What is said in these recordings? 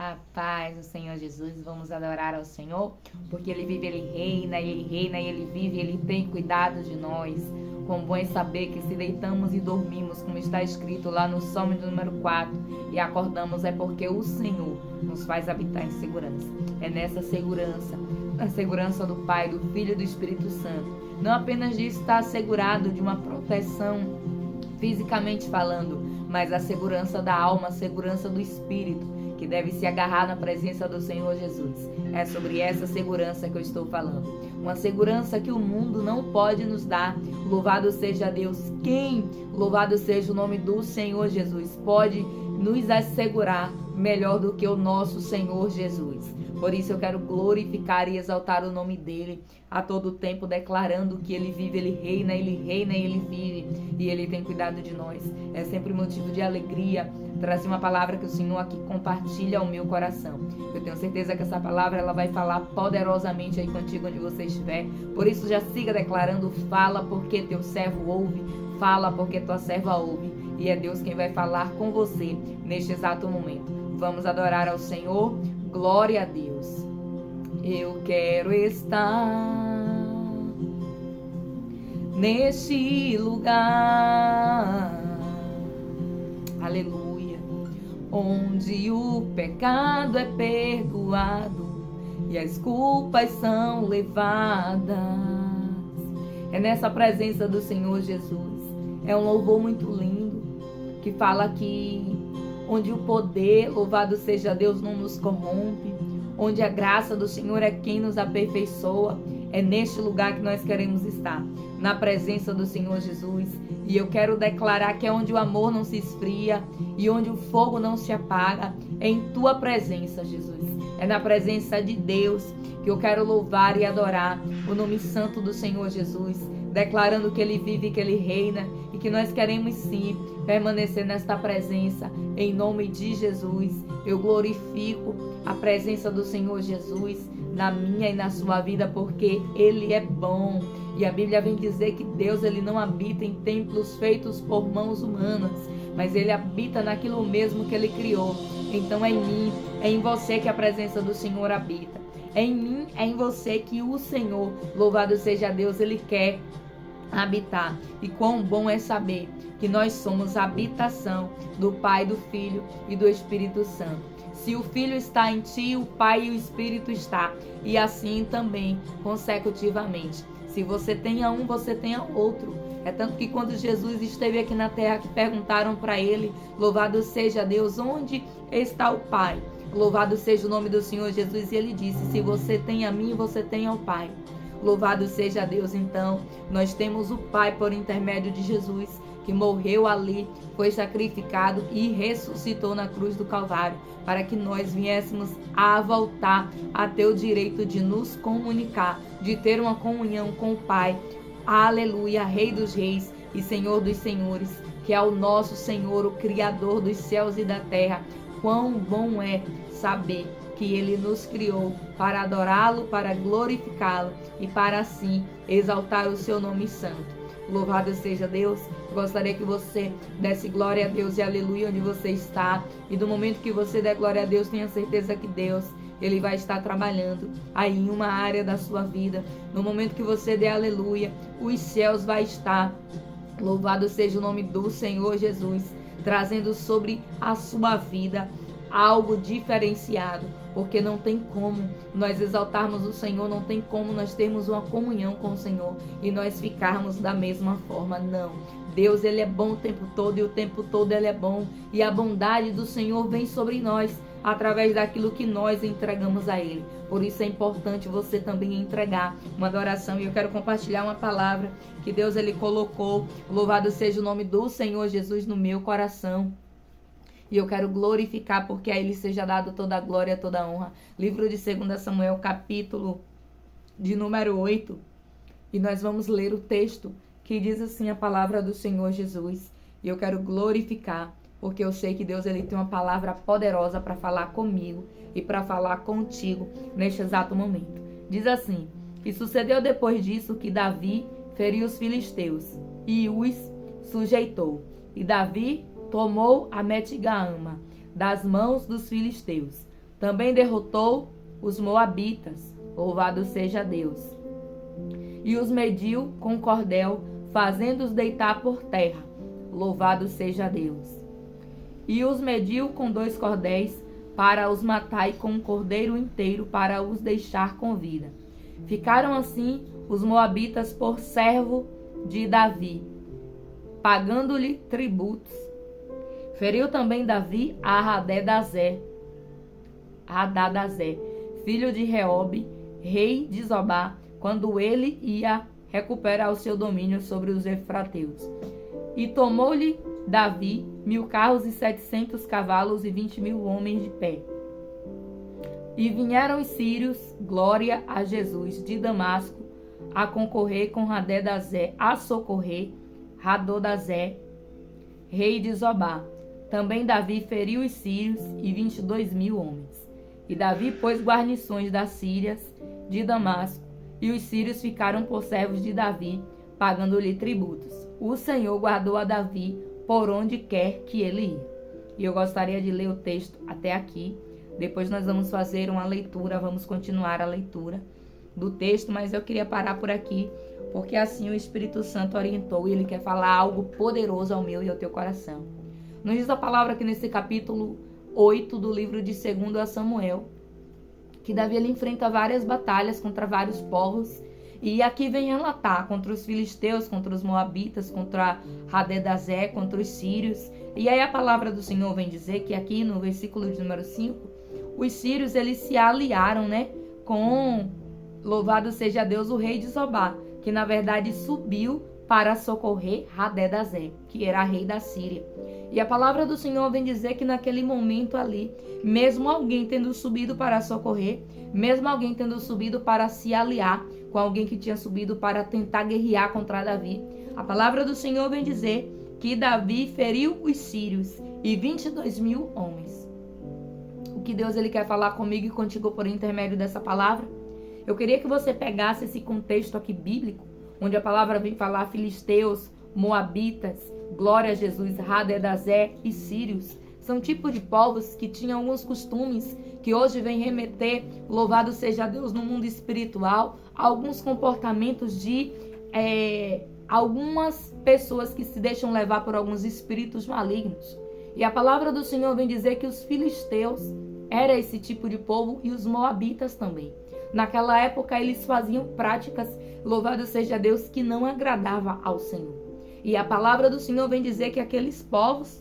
A paz do Senhor Jesus, vamos adorar ao Senhor, porque Ele vive, Ele reina, Ele vive, Ele tem cuidado de nós. Como bom é saber que se deitamos e dormimos, como está escrito lá no Salmo de número 4, e acordamos, é porque o Senhor nos faz habitar em segurança. É nessa segurança, a segurança do Pai, do Filho e do Espírito Santo. Não apenas de estar assegurado de uma proteção fisicamente falando, mas a segurança da alma, a segurança do Espírito, que deve se agarrar na presença do Senhor Jesus. É sobre essa segurança que eu estou falando. Uma segurança que o mundo não pode nos dar. Louvado seja Deus. Quem, louvado seja o nome do Senhor Jesus, pode nos assegurar melhor do que o nosso Senhor Jesus? Por isso eu quero glorificar e exaltar o nome dele a todo tempo, declarando que ele vive, ele reina, ele vive e ele tem cuidado de nós. É sempre motivo de alegria trazer uma palavra que o Senhor aqui compartilha ao meu coração. Eu tenho certeza que essa palavra ela vai falar poderosamente aí contigo onde você estiver. Por isso já siga declarando, fala porque teu servo ouve, fala porque tua serva ouve. E é Deus quem vai falar com você neste exato momento. Vamos adorar ao Senhor. Glória a Deus. Eu quero estar neste lugar. Aleluia. Onde o pecado é perdoado e as culpas são levadas. É nessa presença do Senhor Jesus. É um louvor muito lindo que fala que onde o poder, louvado seja Deus, não nos corrompe, onde a graça do Senhor é quem nos aperfeiçoa. É neste lugar que nós queremos estar, na presença do Senhor Jesus. E eu quero declarar que é onde o amor não se esfria e onde o fogo não se apaga. É em tua presença, Jesus. É na presença de Deus que eu quero louvar e adorar o nome santo do Senhor Jesus, declarando que Ele vive, que Ele reina e que nós queremos sim permanecer nesta presença. Em nome de Jesus, eu glorifico a presença do Senhor Jesus na minha e na sua vida, porque Ele é bom. E a Bíblia vem dizer que Deus ele não habita em templos feitos por mãos humanas, mas Ele habita naquilo mesmo que Ele criou. Então é em mim, é em você que a presença do Senhor habita. É em mim, é em você que o Senhor, louvado seja Deus, Ele quer habitar. E quão bom é saber que nós somos a habitação do Pai, do Filho e do Espírito Santo. Se o Filho está em ti, o Pai e o Espírito está. E assim também, consecutivamente. Se você tem um, você tem outro. É tanto que quando Jesus esteve aqui na terra, que perguntaram para ele, louvado seja Deus, onde está o Pai? Louvado seja o nome do Senhor Jesus. E ele disse, se você tem a mim, você tem ao Pai. Louvado seja Deus. Então, nós temos o Pai por intermédio de Jesus, que morreu ali, foi sacrificado e ressuscitou na cruz do Calvário, para que nós viéssemos a voltar a ter o direito de nos comunicar, de ter uma comunhão com o Pai. Aleluia, Rei dos Reis e Senhor dos Senhores, que é o nosso Senhor, o Criador dos céus e da terra. Quão bom é saber que Ele nos criou para adorá-lo, para glorificá-lo e para assim exaltar o seu nome santo. Louvado seja Deus. Gostaria que você desse glória a Deus e aleluia onde você está. E do momento que você der glória a Deus, tenha certeza que Deus, Ele vai estar trabalhando aí em uma área da sua vida. No momento que você der aleluia, os céus vai estar. Louvado seja o nome do Senhor Jesus, trazendo sobre a sua vida algo diferenciado, porque não tem como nós exaltarmos o Senhor, não tem como nós termos uma comunhão com o Senhor e nós ficarmos da mesma forma, não. Deus, Ele é bom o tempo todo e o tempo todo Ele é bom, e a bondade do Senhor vem sobre nós através daquilo que nós entregamos a Ele. Por isso é importante você também entregar uma adoração, e eu quero compartilhar uma palavra que Deus Ele colocou, louvado seja o nome do Senhor Jesus no meu coração. E eu quero glorificar, porque a Ele seja dado toda a glória, toda a honra. Livro de 2 Samuel, capítulo de número 8. E nós vamos ler o texto que diz assim a palavra do Senhor Jesus. E eu quero glorificar, porque eu sei que Deus ele tem uma palavra poderosa para falar comigo e para falar contigo neste exato momento. Diz assim, e sucedeu depois disso que Davi feriu os filisteus e os sujeitou. E Davi tomou a Metigama das mãos dos filisteus. Também derrotou os moabitas, louvado seja Deus. E os mediu com cordel, fazendo-os deitar por terra, louvado seja Deus. E os mediu com 2 cordéis, para os matar, e com um cordeiro inteiro, para os deixar com vida. Ficaram assim os moabitas por servo de Davi, pagando-lhe tributos. Feriu também Davi a Hadadazé, filho de Reobe, rei de Zobá, quando ele ia recuperar o seu domínio sobre os efrateus. E tomou-lhe Davi 1000 carros e 700 cavalos e 20.000 homens de pé. E vieram os sírios, glória a Jesus, de Damasco, a concorrer com Hadadazé, a socorrer Hadadazé, rei de Zobá. Também Davi feriu os sírios e 22.000 homens. E Davi pôs guarnições das Sírias de Damasco, e os sírios ficaram por servos de Davi, pagando-lhe tributos. O Senhor guardou a Davi por onde quer que ele ia. E eu gostaria de ler o texto até aqui. Depois nós vamos fazer uma leitura, vamos continuar a leitura do texto, mas eu queria parar por aqui, porque assim o Espírito Santo orientou e ele quer falar algo poderoso ao meu e ao teu coração. Nos diz a palavra que nesse capítulo 8 do livro de 2 Samuel, que Davi ele enfrenta várias batalhas contra vários povos, e aqui vem relatar contra os filisteus, contra os moabitas, contra Hadadazé, contra os sírios. E aí a palavra do Senhor vem dizer que aqui no versículo de número 5, os sírios eles se aliaram, com, louvado seja Deus, o rei de Zobá, que na verdade subiu para socorrer Hadadazé, que era rei da Síria. E a palavra do Senhor vem dizer que naquele momento ali, mesmo alguém tendo subido para socorrer, mesmo alguém tendo subido para se aliar com alguém que tinha subido para tentar guerrear contra Davi, a palavra do Senhor vem dizer que Davi feriu os sírios e 22.000 homens. O que Deus ele quer falar comigo e contigo por intermédio dessa palavra? Eu queria que você pegasse esse contexto aqui bíblico, onde a palavra vem falar filisteus, moabitas, glória a Jesus, Hadadazé e sírios. São tipos de povos que tinham alguns costumes que hoje vem remeter, louvado seja Deus, no mundo espiritual, alguns comportamentos de algumas pessoas que se deixam levar por alguns espíritos malignos. E a palavra do Senhor vem dizer que os filisteus era esse tipo de povo e os moabitas também. Naquela época eles faziam práticas, louvado seja Deus, que não agradava ao Senhor. E a palavra do Senhor vem dizer que aqueles povos,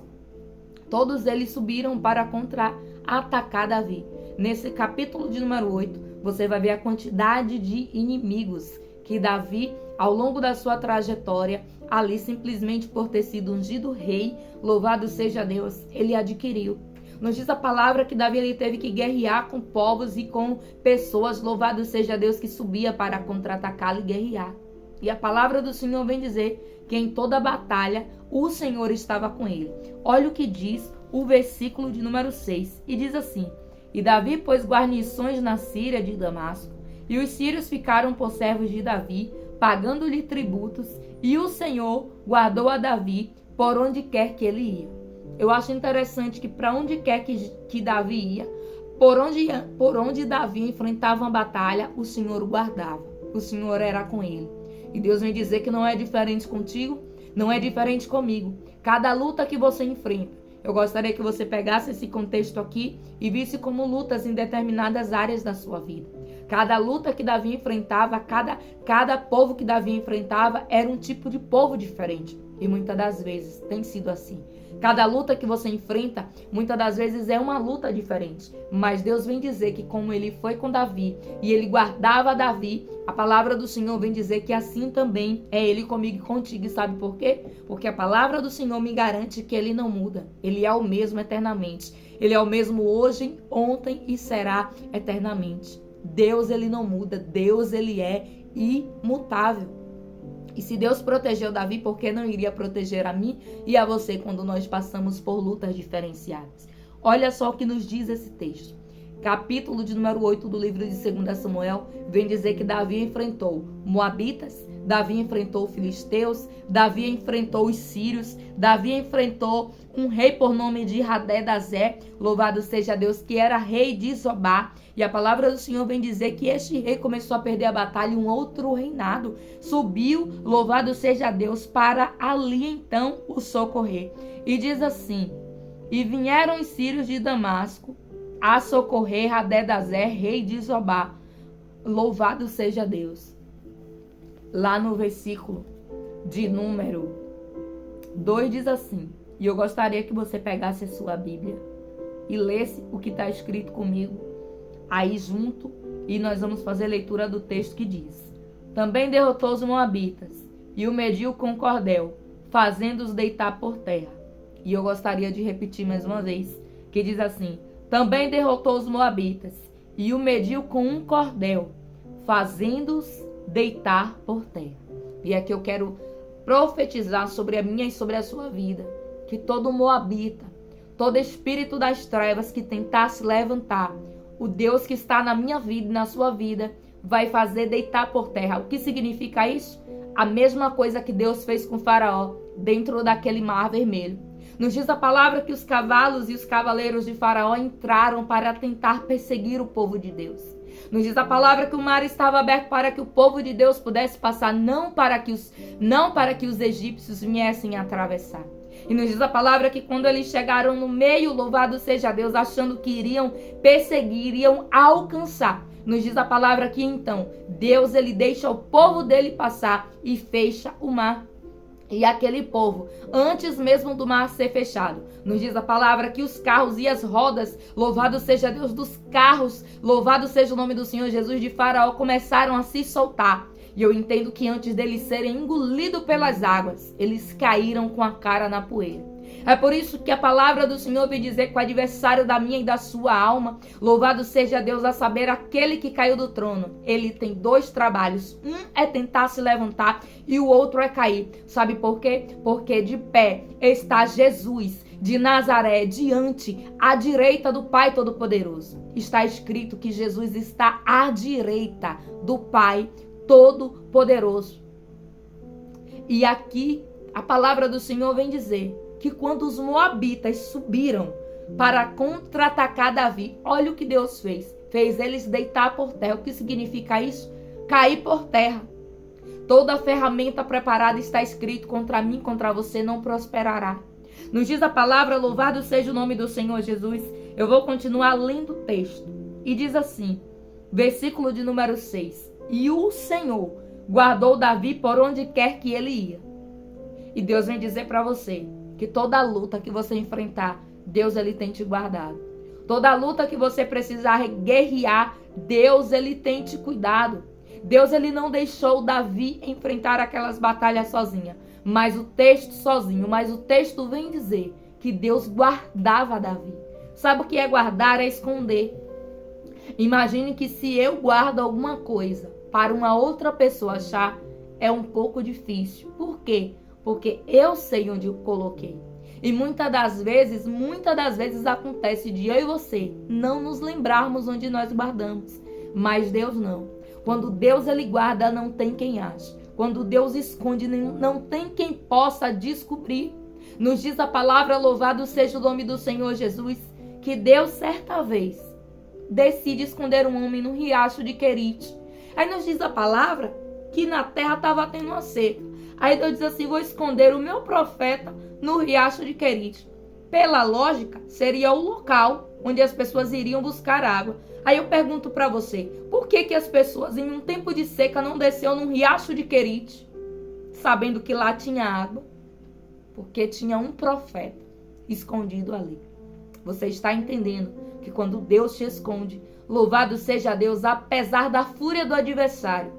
todos eles subiram para contra-atacar Davi. Nesse capítulo de número 8, você vai ver a quantidade de inimigos que Davi, ao longo da sua trajetória, ali simplesmente por ter sido ungido rei, louvado seja Deus, ele adquiriu. Nos diz a palavra que Davi ele teve que guerrear com povos e com pessoas, louvado seja Deus, que subia para contra-atacá-lo e guerrear. E a palavra do Senhor vem dizer que em toda batalha o Senhor estava com ele. Olha o que diz o versículo de número 6. E diz assim: E Davi pôs guarnições na Síria de Damasco, e os sírios ficaram por servos de Davi, pagando-lhe tributos, e o Senhor guardou a Davi por onde quer que ele ia. Eu acho interessante que para onde quer que Davi ia, por onde Davi enfrentava uma batalha, o Senhor o guardava. O Senhor era com ele. E Deus vem dizer que não é diferente contigo, não é diferente comigo. Cada luta que você enfrenta, eu gostaria que você pegasse esse contexto aqui e visse como lutas em determinadas áreas da sua vida. Cada luta que Davi enfrentava, cada povo que Davi enfrentava era um tipo de povo diferente. E muitas das vezes tem sido assim. Cada luta que você enfrenta, muitas das vezes é uma luta diferente. Mas Deus vem dizer que como ele foi com Davi e ele guardava Davi, a palavra do Senhor vem dizer que assim também é ele comigo e contigo. E sabe por quê? Porque a palavra do Senhor me garante que ele não muda. Ele é o mesmo eternamente. Ele é o mesmo hoje, ontem e será eternamente. Deus ele não muda. Deus ele é imutável. E se Deus protegeu Davi, por que não iria proteger a mim e a você quando nós passamos por lutas diferenciadas? Olha só o que nos diz esse texto. Capítulo de número 8 do livro de 2 Samuel vem dizer que Davi enfrentou moabitas, Davi enfrentou os filisteus, Davi enfrentou os sírios, Davi enfrentou um rei por nome de Hadadezé, louvado seja Deus, que era rei de Zobá. E a palavra do Senhor vem dizer que este rei começou a perder a batalha e um outro reinado subiu, louvado seja Deus, para ali então o socorrer. E diz assim: e vieram os sírios de Damasco a socorrer Hadadezé, rei de Zobá. Louvado seja Deus. Lá no versículo de número 2 diz assim, e eu gostaria que você pegasse a sua Bíblia e lesse o que está escrito comigo aí junto, e nós vamos fazer leitura do texto que diz: também derrotou os moabitas e o mediu com cordel, fazendo-os deitar por terra. E eu gostaria de repetir mais uma vez, que diz assim: também derrotou os moabitas e o mediu com um cordel, fazendo-os deitar por terra. E aqui eu quero profetizar sobre a minha e sobre a sua vida, que todo moabita, todo espírito das trevas que tentar se levantar, o Deus que está na minha vida e na sua vida vai fazer deitar por terra. O que significa isso? A mesma coisa que Deus fez com Faraó dentro daquele mar vermelho. Nos diz a palavra que os cavalos e os cavaleiros de Faraó entraram para tentar perseguir o povo de Deus. Nos diz a palavra que o mar estava aberto para que o povo de Deus pudesse passar, não para que os egípcios viessem atravessar. E nos diz a palavra que quando eles chegaram no meio, louvado seja Deus, achando que iriam perseguir, iriam alcançar. Nos diz a palavra que então Deus ele deixa o povo dele passar e fecha o mar. E aquele povo, antes mesmo do mar ser fechado, nos diz a palavra que os carros e as rodas, louvado seja Deus dos carros, louvado seja o nome do Senhor Jesus, de Faraó, começaram a se soltar. E eu entendo que antes deles serem engolidos pelas águas, eles caíram com a cara na poeira. É por isso que a palavra do Senhor vem dizer que o adversário da minha e da sua alma, louvado seja Deus, a saber, aquele que caiu do trono, ele tem dois trabalhos. Um é tentar se levantar e o outro é cair. Sabe por quê? Porque de pé está Jesus de Nazaré, diante, à direita do Pai Todo-Poderoso. Está escrito que Jesus está à direita do Pai Todo-Poderoso. E aqui a palavra do Senhor vem dizer que quando os moabitas subiram para contra-atacar Davi, olha o que Deus fez. Fez eles deitar por terra. O que significa isso? Cair por terra. Toda ferramenta preparada, está escrito, contra mim, contra você, não prosperará. Nos diz a palavra, louvado seja o nome do Senhor Jesus. Eu vou continuar lendo o texto. E diz assim, versículo de número 6. E o Senhor guardou Davi por onde quer que ele ia. E Deus vem dizer para você que toda luta que você enfrentar, Deus ele tem te guardado. Toda luta que você precisar guerrear, Deus ele tem te cuidado. Deus ele não deixou Davi enfrentar aquelas batalhas sozinha, mas o texto vem dizer que Deus guardava Davi. Sabe o que é guardar? É esconder. Imagine que se eu guardo alguma coisa para uma outra pessoa achar, é um pouco difícil. Por quê? Porque eu sei onde eu coloquei. E muitas das vezes acontece de eu e você não nos lembrarmos onde nós guardamos. Mas Deus não. Quando Deus ele guarda, não tem quem ache. Quando Deus esconde, não tem quem possa descobrir. Nos diz a palavra, louvado seja o nome do Senhor Jesus, que Deus certa vez decide esconder um homem no riacho de Querite. Aí nos diz a palavra que na terra estava tendo uma seca. Aí Deus diz assim, vou esconder o meu profeta no riacho de Querite. Pela lógica, seria o local onde as pessoas iriam buscar água. Aí eu pergunto para você, por que as pessoas em um tempo de seca não desceu num riacho de Querite, sabendo que lá tinha água? Porque tinha um profeta escondido ali. Você está entendendo que quando Deus te esconde, louvado seja Deus, apesar da fúria do adversário,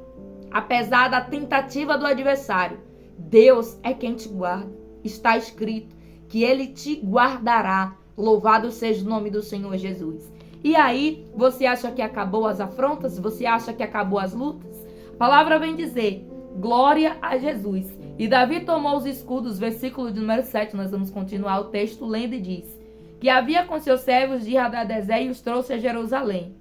apesar da tentativa do adversário, Deus é quem te guarda. Está escrito que ele te guardará. Louvado seja o nome do Senhor Jesus. E aí, você acha que acabou as afrontas? Você acha que acabou as lutas? A palavra vem dizer, glória a Jesus. E Davi tomou os escudos, versículo de número 7, nós vamos continuar o texto lendo e diz, que havia com seus servos de Hadadezé e os trouxe a Jerusalém.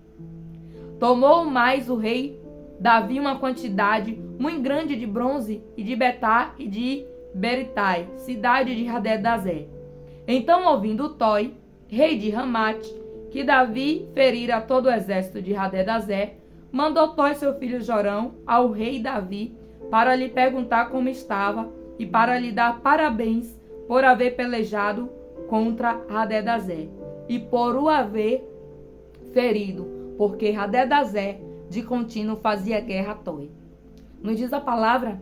Tomou mais o rei Davi uma quantidade muito grande de bronze e de betá e de Beritai, cidade de Hadadezé. Então, ouvindo Toi, rei de Ramate, que Davi ferira todo o exército de Hadadezé, mandou Toi, seu filho Jorão, ao rei Davi, para lhe perguntar como estava e para lhe dar parabéns por haver pelejado contra Hadadezé e por o haver ferido, porque Hadadezé de contínuo fazia guerra a Toi. Nos diz a palavra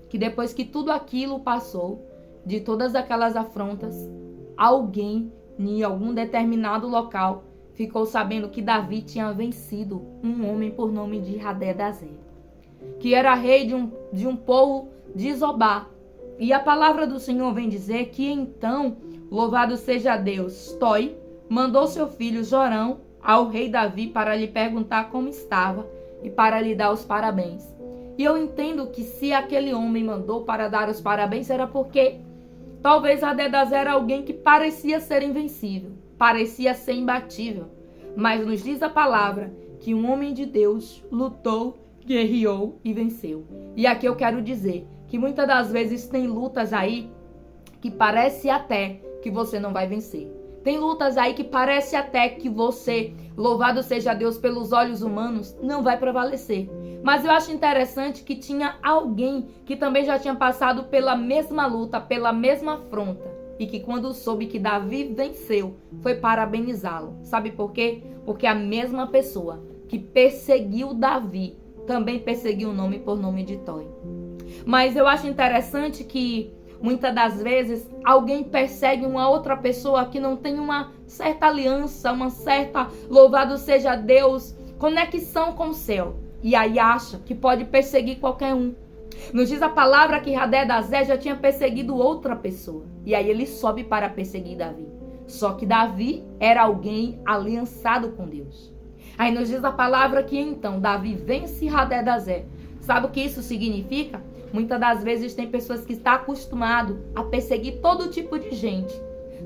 que depois que tudo aquilo passou, de todas aquelas afrontas, alguém em algum determinado local ficou sabendo que Davi tinha vencido um homem por nome de Hadadezé, que era rei de um povo de Zobá. E a palavra do Senhor vem dizer que então, louvado seja Deus, Toi mandou seu filho Jorão ao rei Davi para lhe perguntar como estava e para lhe dar os parabéns. E eu entendo que se aquele homem mandou para dar os parabéns era porque talvez Hadadezé era alguém que parecia ser invencível, parecia ser imbatível. Mas nos diz a palavra que um homem de Deus lutou, guerreou e venceu. E aqui eu quero dizer que muitas das vezes tem lutas aí que parece até que você não vai vencer. Tem lutas aí que parece até que você, louvado seja Deus pelos olhos humanos, não vai prevalecer. Mas eu acho interessante que tinha alguém que também já tinha passado pela mesma luta, pela mesma afronta. E que quando soube que Davi venceu, foi parabenizá-lo. Sabe por quê? Porque a mesma pessoa que perseguiu Davi também perseguiu o nome por nome de Toi. Mas eu acho interessante que muitas das vezes alguém persegue uma outra pessoa que não tem uma certa aliança, uma certa, louvado seja Deus, conexão com o céu. E aí acha que pode perseguir qualquer um. Nos diz a palavra que Hadadezé já tinha perseguido outra pessoa. E aí ele sobe para perseguir Davi. Só que Davi era alguém aliançado com Deus. Aí nos diz a palavra que então Davi vence Hadadezé. Sabe o que isso significa? Muitas das vezes tem pessoas que estão acostumadas a perseguir todo tipo de gente.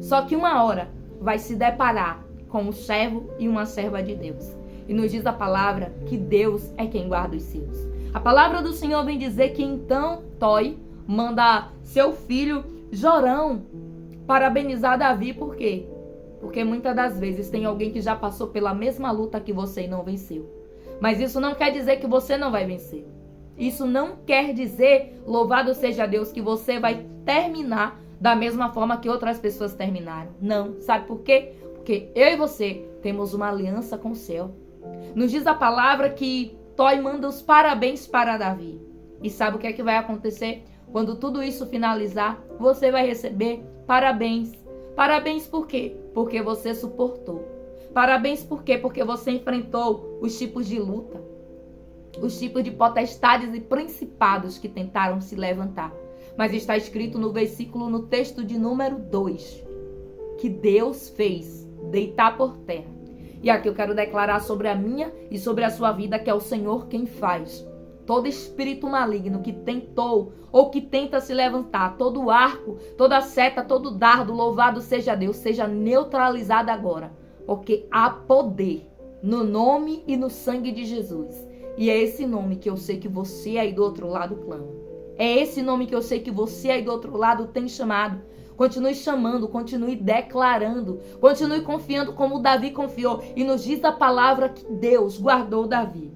Só que uma hora vai se deparar com um servo e uma serva de Deus. E nos diz a palavra que Deus é quem guarda os seus. A palavra do Senhor vem dizer que então Toi manda seu filho Jorão parabenizar Davi. Por quê? Porque muitas das vezes tem alguém que já passou pela mesma luta que você e não venceu. Mas isso não quer dizer que você não vai vencer. Isso não quer dizer, louvado seja Deus, que você vai terminar da mesma forma que outras pessoas terminaram. Não. Sabe por quê? Porque eu e você temos uma aliança com o céu. Nos diz a palavra que Toi manda os parabéns para Davi. E sabe o que é que vai acontecer? Quando tudo isso finalizar, você vai receber parabéns. Parabéns por quê? Porque você suportou. Parabéns por quê? Porque você enfrentou os tipos de luta, os tipos de potestades e principados que tentaram se levantar. Mas está escrito no versículo, no texto de número 2, que Deus fez deitar por terra. E aqui eu quero declarar sobre a minha e sobre a sua vida que é o Senhor quem faz. Todo espírito maligno que tentou ou que tenta se levantar, todo arco, toda seta, todo dardo, louvado seja Deus, seja neutralizado agora. Porque há poder no nome e no sangue de Jesus. E é esse nome que eu sei que você aí do outro lado clama. É esse nome que eu sei que você aí do outro lado tem chamado. Continue chamando, continue declarando, continue confiando como Davi confiou. E nos diz a palavra que Deus guardou Davi.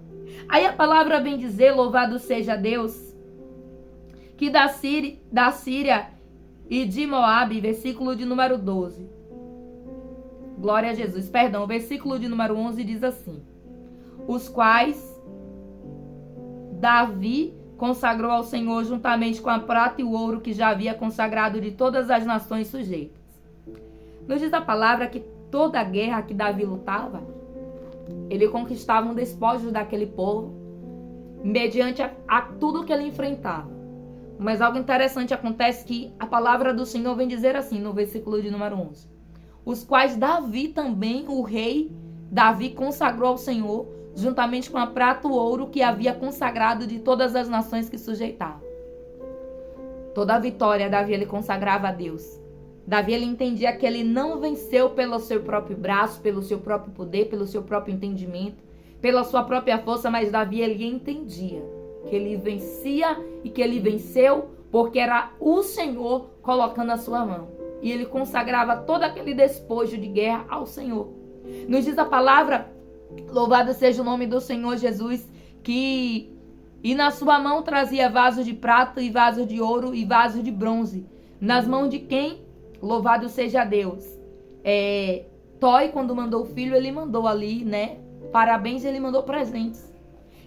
Aí a palavra vem dizer, louvado seja Deus, que da Síria e de Moabe, versículo de número 12. Glória a Jesus. Perdão, versículo de número 11 diz assim: os quais Davi consagrou ao Senhor juntamente com a prata e o ouro que já havia consagrado de todas as nações sujeitas. Nos diz a palavra que toda a guerra que Davi lutava, ele conquistava um despojo daquele povo, mediante a tudo que ele enfrentava. Mas algo interessante acontece que a palavra do Senhor vem dizer assim, no versículo de número 11. Os quais Davi também, o rei Davi, consagrou ao Senhor, juntamente com a prata e o ouro que havia consagrado de todas as nações que sujeitava. Toda a vitória Davi ele consagrava a Deus. Davi ele entendia que ele não venceu pelo seu próprio braço, pelo seu próprio poder, pelo seu próprio entendimento, pela sua própria força, mas Davi, ele entendia que ele vencia e que ele venceu porque era o Senhor colocando a sua mão. E ele consagrava todo aquele despojo de guerra ao Senhor. Nos diz a palavra, louvado seja o nome do Senhor Jesus, que e na sua mão trazia vaso de prata e vaso de ouro e vaso de bronze. Nas mãos de quem? Louvado seja Deus. Toi, quando mandou o filho, ele mandou ali, né? Parabéns, ele mandou presentes.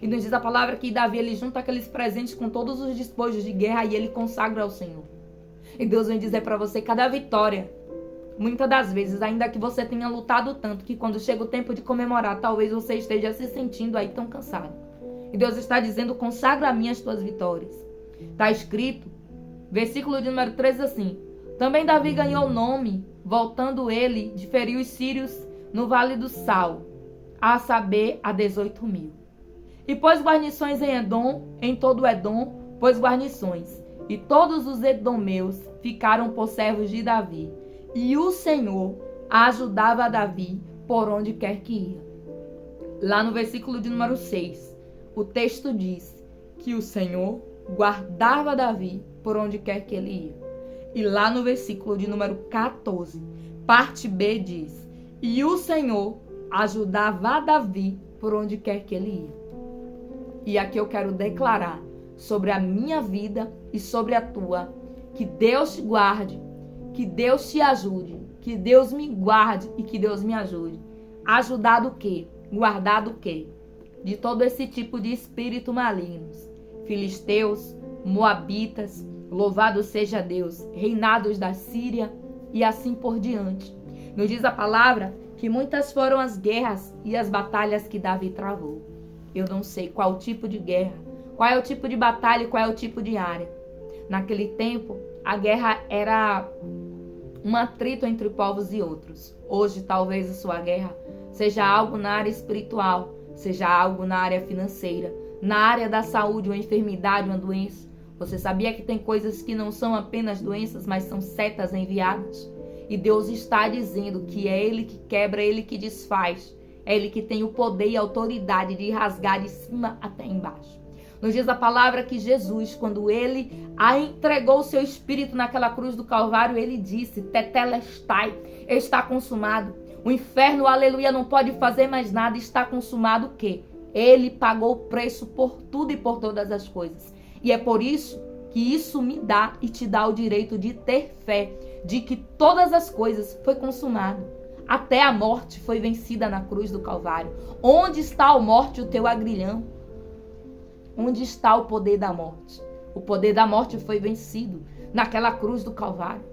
E nos diz a palavra que Davi, ele junta aqueles presentes com todos os despojos de guerra e ele consagra ao Senhor. E Deus vem dizer para você, cada vitória, muitas das vezes, ainda que você tenha lutado tanto, que quando chega o tempo de comemorar, talvez você esteja se sentindo aí tão cansado. E Deus está dizendo, consagra a mim as tuas vitórias. Está escrito, versículo de número 13 assim, também Davi ganhou nome, voltando ele de ferir os sírios no Vale do Sal, a saber, a 18.000. E pôs guarnições em Edom, em todo Edom, pôs guarnições. E todos os edomeus ficaram por servos de Davi. E o Senhor ajudava Davi por onde quer que ia. Lá no versículo de número 6, o texto diz que o Senhor guardava Davi por onde quer que ele ia. E lá no versículo de número 14, parte B diz, e o Senhor ajudava Davi por onde quer que ele ia. E aqui eu quero declarar sobre a minha vida e sobre a tua, que Deus te guarde, que Deus te ajude, que Deus me guarde e que Deus me ajude. Ajudar do quê? Guardar do quê? De todo esse tipo de espírito malignos. Filisteus, moabitas, louvado seja Deus, reinados da Síria e assim por diante. Nos diz a palavra que muitas foram as guerras e as batalhas que Davi travou. Eu não sei qual o tipo de guerra, qual é o tipo de batalha e qual é o tipo de área. Naquele tempo, a guerra era um atrito entre povos e outros. Hoje, talvez a sua guerra seja algo na área espiritual, seja algo na área financeira, na área da saúde, uma enfermidade, uma doença. Você sabia que tem coisas que não são apenas doenças, mas são setas enviadas? E Deus está dizendo que é Ele que quebra, é Ele que desfaz. É Ele que tem o poder e a autoridade de rasgar de cima até embaixo. Nos diz a palavra que Jesus, quando Ele entregou o seu Espírito naquela cruz do Calvário, Ele disse, tetelestai, está consumado. O inferno, aleluia, não pode fazer mais nada, está consumado o quê? Ele pagou o preço por tudo e por todas as coisas. E é por isso que isso me dá e te dá o direito de ter fé, de que todas as coisas foi consumado. Até a morte foi vencida na cruz do Calvário. Onde está a morte, o teu agrilhão? Onde está o poder da morte? O poder da morte foi vencido naquela cruz do Calvário.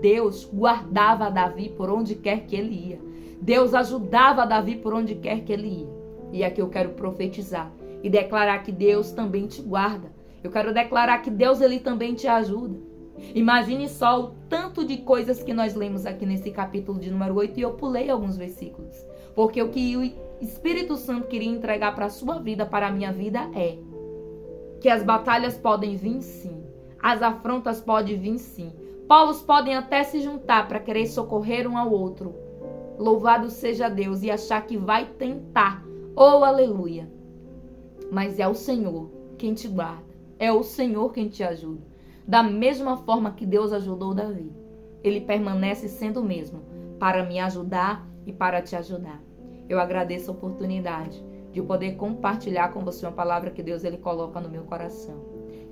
Deus guardava Davi por onde quer que ele ia. Deus ajudava Davi por onde quer que ele ia. E aqui eu quero profetizar e declarar que Deus também te guarda. Eu quero declarar que Deus, ele também te ajuda. Imagine só o tanto de coisas que nós lemos aqui nesse capítulo de número 8 e eu pulei alguns versículos. Porque o que o Espírito Santo queria entregar para a sua vida, para a minha vida é que as batalhas podem vir sim, as afrontas podem vir sim. Povos podem até se juntar para querer socorrer um ao outro. Louvado seja Deus e achar que vai tentar. Oh, aleluia. Mas é o Senhor quem te guarda. É o Senhor quem te ajuda. Da mesma forma que Deus ajudou Davi, Ele permanece sendo o mesmo para me ajudar e para te ajudar. Eu agradeço a oportunidade de poder compartilhar com você uma palavra que Deus ele coloca no meu coração.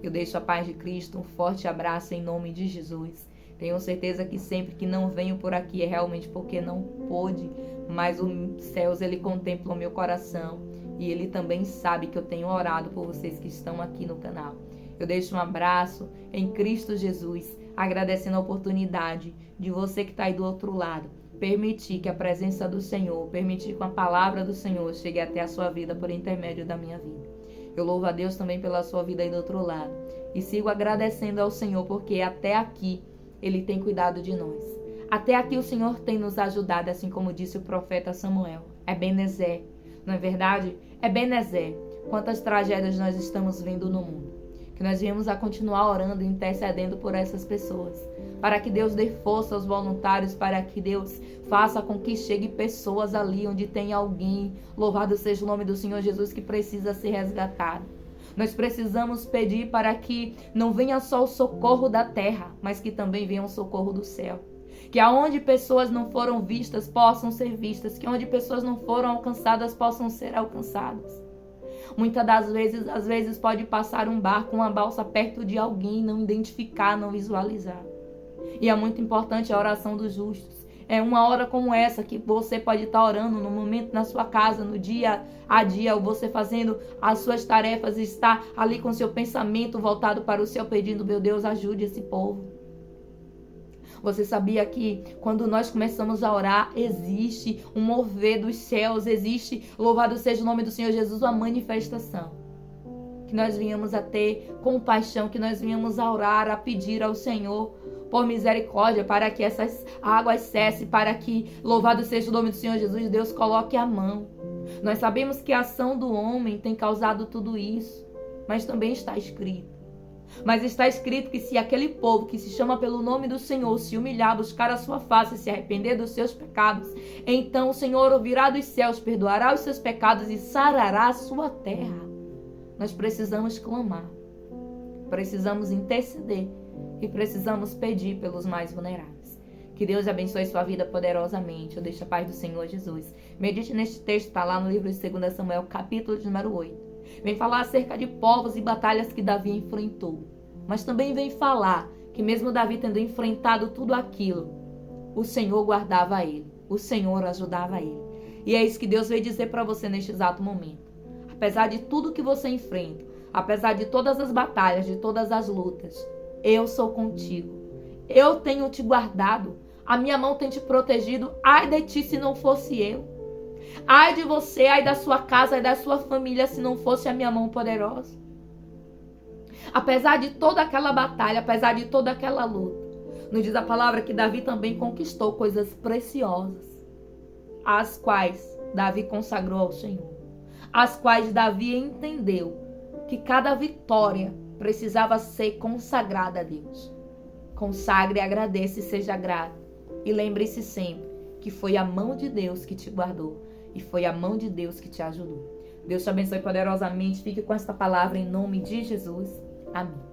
Eu deixo a paz de Cristo, um forte abraço em nome de Jesus. Tenho certeza que sempre que não venho por aqui é realmente porque não pôde, mas os céus ele contempla o meu coração e Ele também sabe que eu tenho orado por vocês que estão aqui no canal. Eu deixo um abraço em Cristo Jesus, agradecendo a oportunidade de você que está aí do outro lado, permitir que a presença do Senhor, permitir que a palavra do Senhor chegue até a sua vida por intermédio da minha vida. Eu louvo a Deus também pela sua vida aí do outro lado e sigo agradecendo ao Senhor porque até aqui Ele tem cuidado de nós. Até aqui o Senhor tem nos ajudado, assim como disse o profeta Samuel. Ebenezer, não é verdade? Ebenezer, quantas tragédias nós estamos vendo no mundo. Que que nós viemos a continuar orando e intercedendo por essas pessoas, para que Deus dê força aos voluntários, para que Deus faça com que chegue pessoas ali onde tem alguém, louvado seja o nome do Senhor Jesus, que precisa ser resgatado. Nós precisamos pedir para que não venha só o socorro da terra, mas que também venha o socorro do céu. Que aonde pessoas não foram vistas, possam ser vistas. Que onde pessoas não foram alcançadas, possam ser alcançadas. Muitas das vezes, às vezes pode passar um barco, uma balsa perto de alguém, não identificar, não visualizar. E é muito importante a oração dos justos. É uma hora como essa que você pode estar orando no momento na sua casa, no dia a dia, ou você fazendo as suas tarefas, está ali com seu pensamento voltado para o céu, pedindo, meu Deus, ajude esse povo. Você sabia que quando nós começamos a orar, existe um mover dos céus, existe, louvado seja o nome do Senhor Jesus, uma manifestação. Que nós venhamos a ter compaixão, que nós venhamos a orar, a pedir ao Senhor por misericórdia, para que essas águas cessem, para que, louvado seja o nome do Senhor Jesus, Deus coloque a mão. Nós sabemos que a ação do homem tem causado tudo isso, mas também está escrito. Mas está escrito que se aquele povo que se chama pelo nome do Senhor se humilhar, buscar a sua face e se arrepender dos seus pecados, então o Senhor ouvirá dos céus, perdoará os seus pecados e sarará a sua terra. Nós precisamos clamar, precisamos interceder e precisamos pedir pelos mais vulneráveis. Que Deus abençoe sua vida poderosamente. Eu deixo a paz do Senhor Jesus. Medite neste texto, está lá no livro de 2 Samuel, capítulo de número 8. Vem falar acerca de povos e batalhas que Davi enfrentou. Mas também vem falar que mesmo Davi tendo enfrentado tudo aquilo, o Senhor guardava ele. O Senhor ajudava ele. E é isso que Deus veio dizer para você neste exato momento. Apesar de tudo que você enfrenta, apesar de todas as batalhas, de todas as lutas, eu sou contigo. Eu tenho te guardado. A minha mão tem te protegido. Ai de ti se não fosse eu. Ai de você, ai da sua casa, ai da sua família, se não fosse a minha mão poderosa. Apesar de toda aquela batalha, apesar de toda aquela luta, nos diz a palavra que Davi também conquistou coisas preciosas, as quais Davi consagrou ao Senhor, as quais Davi entendeu que cada vitória precisava ser consagrada a Deus. Consagre, agradeça e seja grato. E lembre-se sempre que foi a mão de Deus que te guardou. E foi a mão de Deus que te ajudou. Deus te abençoe poderosamente. Fique com esta palavra em nome de Jesus. Amém.